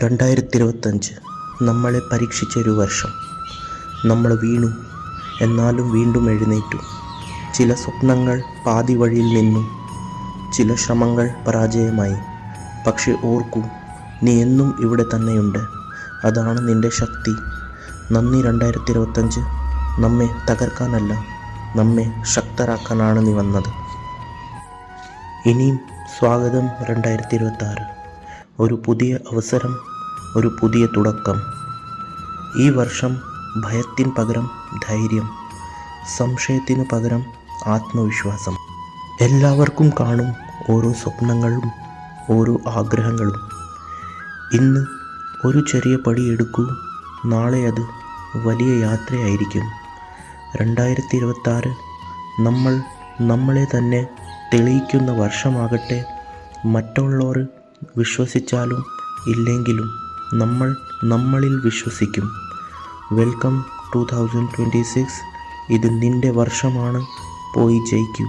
2025 നമ്മളെ പരീക്ഷിച്ചൊരു വർഷം. നമ്മൾ വീണു, എന്നാലും വീണ്ടും എഴുന്നേറ്റു. ചില സ്വപ്നങ്ങൾ പാതി വഴിയിൽ നിന്നു, ചില ശ്രമങ്ങൾ പരാജയമായി. പക്ഷെ ഓർക്കൂ, നീ എന്നും ഇവിടെ തന്നെയുണ്ട്. അതാണ് നിന്റെ ശക്തി. നന്ദി 2025. നമ്മെ തകർക്കാനല്ല, നമ്മെ ശക്തരാക്കാനാണ് നീ വന്നത്. ഇനിയും സ്വാഗതം 2026. ഒരു പുതിയ അവസരം, ഒരു പുതിയ തുടക്കം. ഈ വർഷം ഭയത്തിന് പകരം ധൈര്യം, സംശയത്തിന് പകരം ആത്മവിശ്വാസം. എല്ലാവർക്കും കാണും ഓരോ സ്വപ്നങ്ങളും, ഓരോ ആഗ്രഹങ്ങളും. ഇന്ന് ഒരു ചെറിയ പടി എടുക്കൂ, നാളെ അത് വലിയ യാത്രയായിരിക്കും. 2026 നമ്മൾ നമ്മളെ തന്നെ തെളിയിക്കുന്ന വർഷമാകട്ടെ. മറ്റുള്ളവർ വിശ്വസിച്ചാലും ഇല്ലെങ്കിലും നമ്മൾ നമ്മളിൽ വിശ്വസിക്കും. വെൽക്കം 2026. ഇത് നിന്റെ വർഷമാണ്. പോയി ജയിക്കൂ.